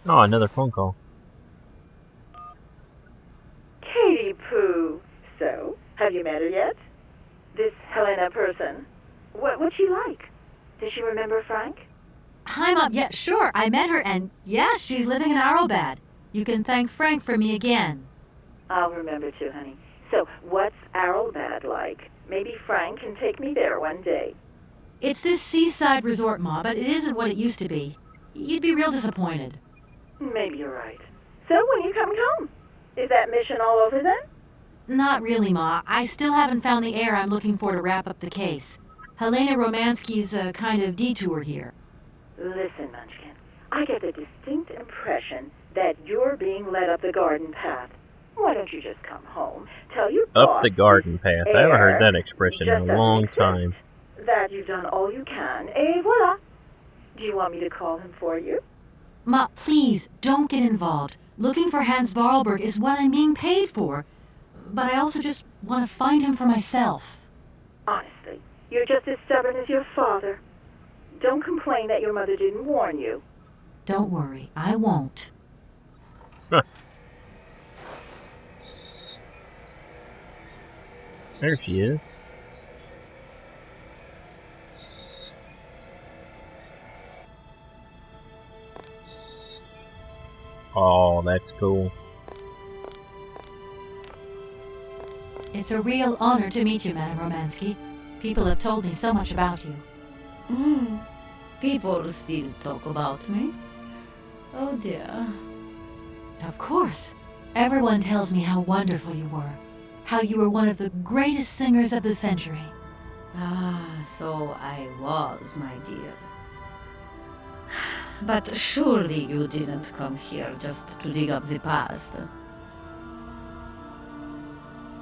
Oh, another phone call. Katie Pooh. So, have you met her yet? This Helena person. What's she like? Does she remember Frank? Hi, Mom. Yeah, sure. I met her, and yeah, she's living in Arrowbad. You can thank Frank for me again. I'll remember too, honey. So, what's Arrowbad like? Maybe Frank can take me there one day. It's this seaside resort, Ma, but it isn't what it used to be. You'd be real disappointed. Maybe you're right. So, when you coming home? Is that mission all over then? Not really, Ma. I still haven't found the heir I'm looking for to wrap up the case. Helena Romansky's a kind of detour here. Listen, Munchkin, I get the distinct impression that you're being led up the garden path. Why don't you just come home, tell your boss... Up the garden path. I haven't heard that expression in a long time. ...that you've done all you can, et voila. Do you want me to call him for you? Ma, please, don't get involved. Looking for Hans Vorarlberg is what I'm being paid for. But I also just want to find him for myself. Honestly, you're just as stubborn as your father. Don't complain that your mother didn't warn you. Don't worry, I won't. Huh. There she is. Oh, that's cool. It's a real honor to meet you, Madame Romansky. People have told me so much about you. People still talk about me? Oh dear. Of course. Everyone tells me how wonderful you were. How you were one of the greatest singers of the century. Ah, so I was, my dear. But surely you didn't come here just to dig up the past.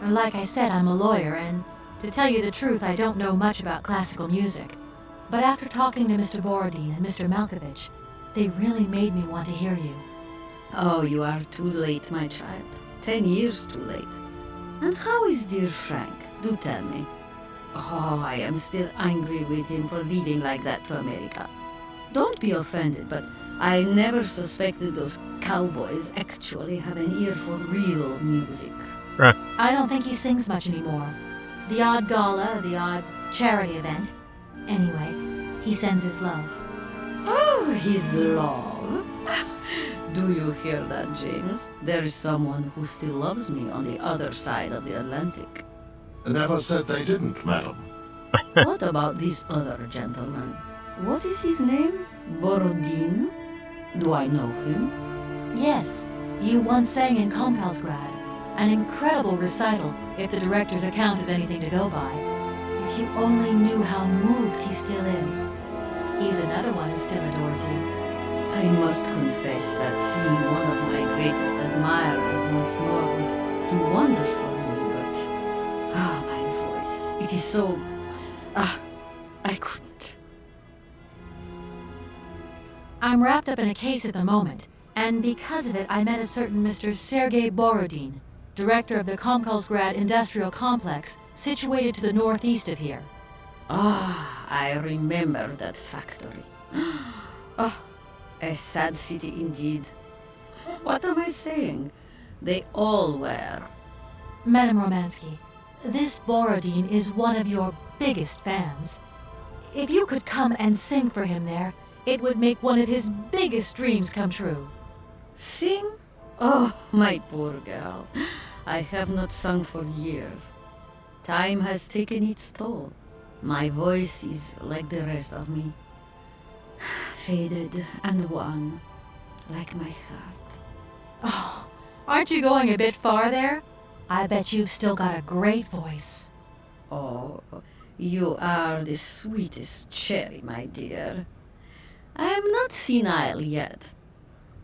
Like I said, I'm a lawyer, and to tell you the truth, I don't know much about classical music. But after talking to Mr. Borodin and Mr. Malkovich, they really made me want to hear you. Oh, you are too late, my child. 10 years too late. And how is dear Frank? Do tell me. Oh, I am still angry with him for leaving like that to America. Don't be offended, but I never suspected those cowboys actually have an ear for real music. I don't think he sings much anymore. The odd gala, the odd charity event. Anyway, he sends his love. Oh, his love. Do you hear that, James? There is someone who still loves me on the other side of the Atlantic. Never said they didn't, madam. What about this other gentleman? What is his name? Borodin? Do I know him? Yes, you once sang in Komkalsgrad. An incredible recital, if the director's account is anything to go by. If you only knew how moved he still is. He's another one who still adores you. I must confess that seeing one of my greatest admirers once more would do wonders for me, but... my voice. It is so... I couldn't. I'm wrapped up in a case at the moment, and because of it I met a certain Mr. Sergei Borodin, director of the Komkalsgrad Industrial Complex, situated to the northeast of here. I remember that factory. A sad city indeed. What am I saying? They all were. Madame Romansky, this Borodin is one of your biggest fans. If you could come and sing for him there, it would make one of his biggest dreams come true. Sing? Oh, my poor girl. I have not sung for years. Time has taken its toll. My voice is like the rest of me. Faded and wan, like my heart. Oh, aren't you going a bit far there? I bet you've still got a great voice. Oh, you are the sweetest cherry, my dear. I am not senile yet,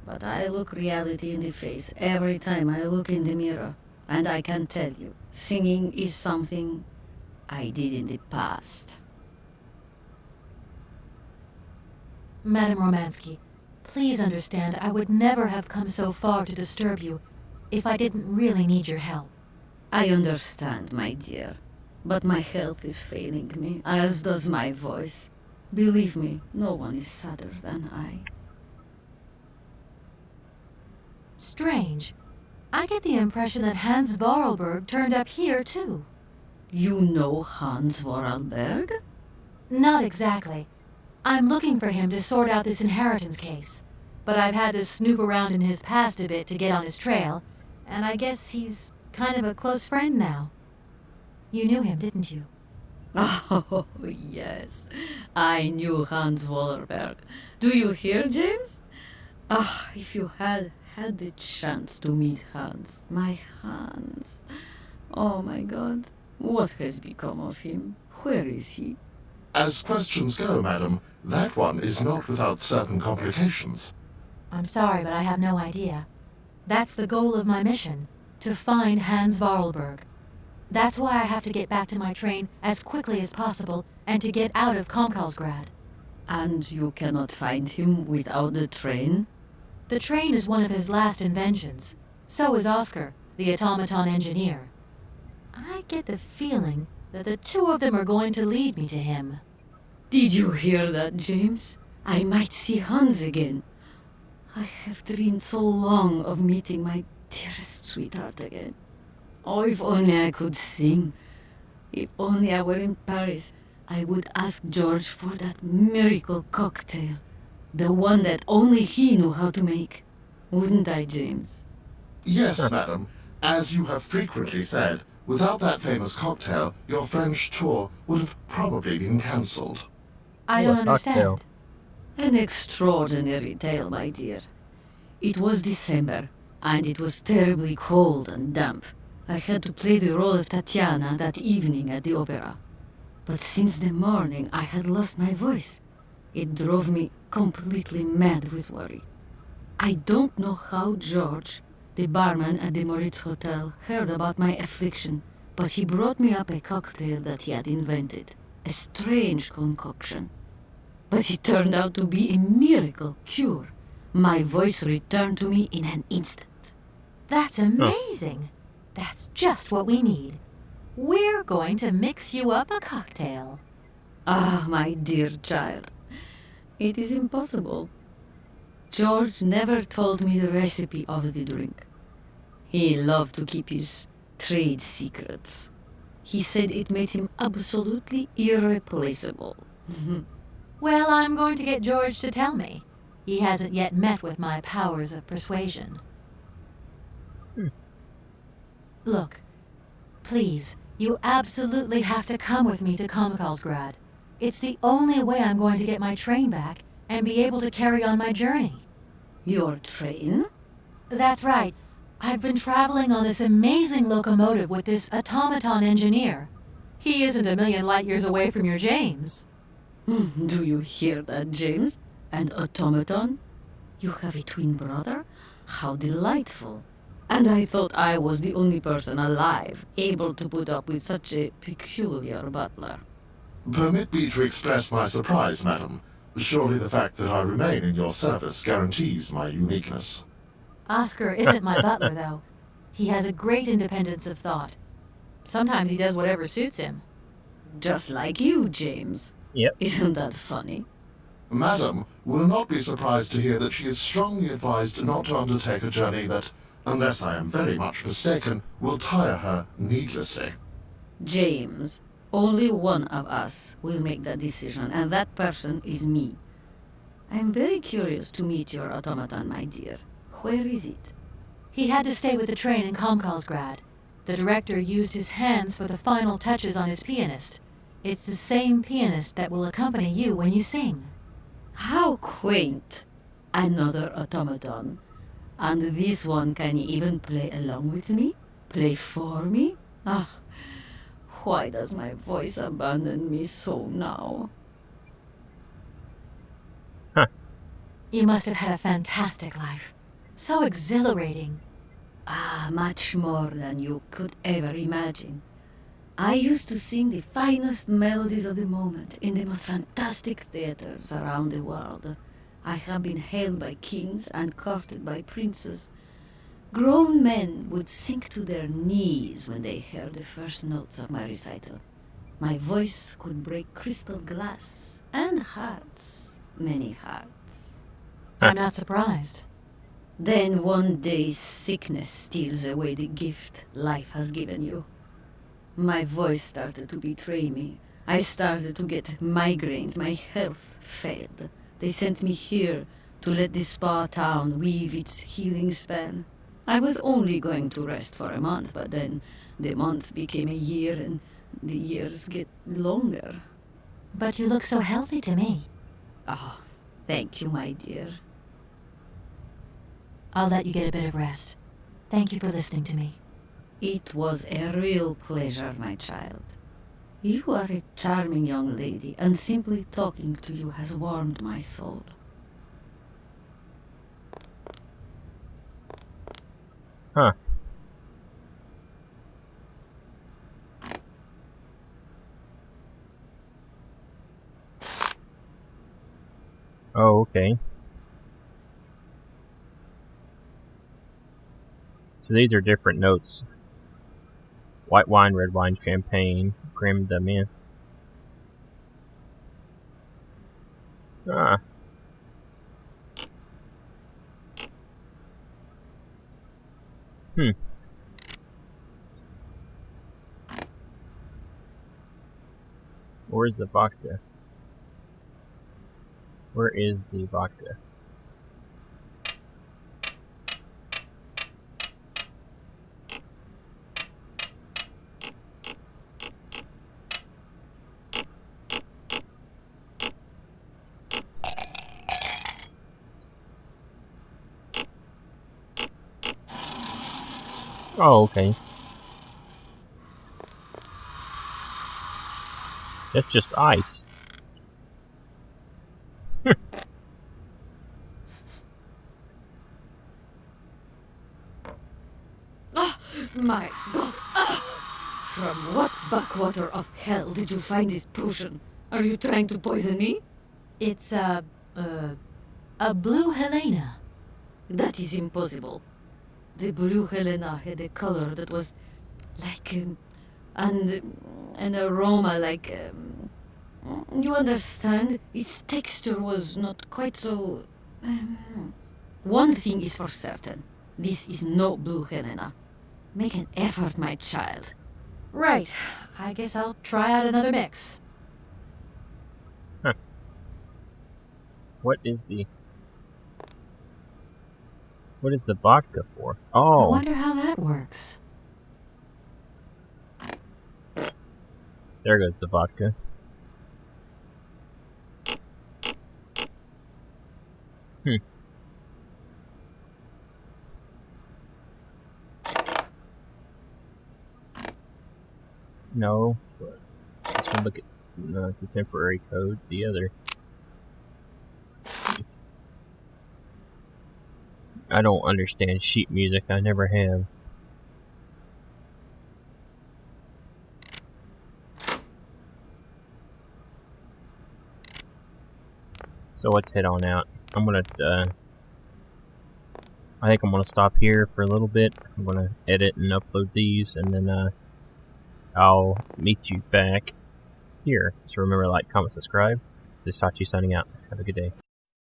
but I look reality in the face every time I look in the mirror, and I can tell you, singing is something I did in the past. Madame Romansky, please understand I would never have come so far to disturb you if I didn't really need your help. I understand, my dear, but my health is failing me, as does my voice. Believe me, no one is sadder than I. Strange. I get the impression that Hans Vorarlberg turned up here, too. You know Hans Vorarlberg? Not exactly. I'm looking for him to sort out this inheritance case. But I've had to snoop around in his past a bit to get on his trail, and I guess he's kind of a close friend now. You knew him, didn't you? Oh, yes. I knew Hans Vorarlberg. Do you hear, James? Ah, if you had the chance to meet Hans. My Hans. Oh, my God. What has become of him? Where is he? As questions go, madam, that one is not without certain complications. I'm sorry, but I have no idea. That's the goal of my mission, to find Hans Vorarlberg. That's why I have to get back to my train as quickly as possible and to get out of Komkalsgrad. And you cannot find him without the train? The train is one of his last inventions. So is Oscar, the automaton engineer. I get the feeling that the two of them are going to lead me to him. Did you hear that, James? I might see Hans again. I have dreamed so long of meeting my dearest sweetheart again. Oh, if only I could sing. If only I were in Paris, I would ask George for that miracle cocktail. The one that only he knew how to make. Wouldn't I, James? Yes, madam. As you have frequently said, without that famous cocktail, your French tour would have probably been cancelled. I don't understand. An extraordinary tale, my dear. It was December, and it was terribly cold and damp. I had to play the role of Tatiana that evening at the opera. But since the morning I had lost my voice. It drove me completely mad with worry. I don't know how George, the barman at the Moritz Hotel, heard about my affliction, but he brought me up a cocktail that he had invented. A strange concoction. But it turned out to be a miracle cure. My voice returned to me in an instant. That's amazing. That's just what we need. We're going to mix you up a cocktail. Ah, my dear child. It is impossible. George never told me the recipe of the drink. He loved to keep his trade secrets. He said it made him absolutely irreplaceable. Well, I'm going to get George to tell me. He hasn't yet met with my powers of persuasion. Look, please, you absolutely have to come with me to Komkalsgrad. It's the only way I'm going to get my train back and be able to carry on my journey. Your train? That's right. I've been traveling on this amazing locomotive with this automaton engineer. He isn't a million light years away from your James. Do you hear that, James? An automaton? You have a twin brother? How delightful. And I thought I was the only person alive able to put up with such a peculiar butler. Permit me to express my surprise, madam. Surely the fact that I remain in your service guarantees my uniqueness. Oscar isn't my butler, though. He has a great independence of thought. Sometimes he does whatever suits him. Just like you, James. Yep. Isn't that funny? Madam will not be surprised to hear that she is strongly advised not to undertake a journey that, unless I am very much mistaken, will tire her needlessly. James, only one of us will make that decision, and that person is me. I am very curious to meet your automaton, my dear. Where is it? He had to stay with the train in Komkalsgrad. The director used his hands for the final touches on his pianist. It's the same pianist that will accompany you when you sing. How quaint! Another automaton. And this one can even play along with me? Play for me? Ah, why does my voice abandon me so now? You must have had a fantastic life. So exhilarating. Ah, much more than you could ever imagine. I used to sing the finest melodies of the moment in the most fantastic theaters around the world. I have been hailed by kings and courted by princes. Grown men would sink to their knees when they heard the first notes of my recital. My voice could break crystal glass and hearts, many hearts. I'm not surprised. Then one day sickness steals away the gift life has given you. My voice started to betray me. I started to get migraines. My health failed. They sent me here to let this spa town weave its healing spell. I was only going to rest for a month, but then the month became a year and the years get longer. But you look so healthy to me. Oh, thank you, my dear. I'll let you get a bit of rest. Thank you for listening to me. It was a real pleasure, my child. You are a charming young lady, and simply talking to you has warmed my soul. Huh. Oh, okay. So these are different notes. White wine, red wine, champagne, creme de menthe. Ah. Where's the vodka? Where is the vodka? Oh, okay. That's just ice. My God! From what backwater of hell did you find this potion? Are you trying to poison me? It's a blue Helena. That is impossible. The blue Helena had a color that was like an aroma like you understand? Its texture was not quite so. One thing is for certain: this is no blue Helena. Make an effort, my child. Right. I guess I'll try out another mix. Huh. What is the vodka for? I Oh. wonder how that works. There goes the vodka. No, but let's go look at the temporary code. The other. I don't understand sheet music. I never have. So let's head on out. I'm gonna. I think I'm gonna stop here for a little bit. I'm gonna edit and upload these, and then I'll meet you back here. So remember, like, comment, subscribe. This is Tachi signing out. Have a good day.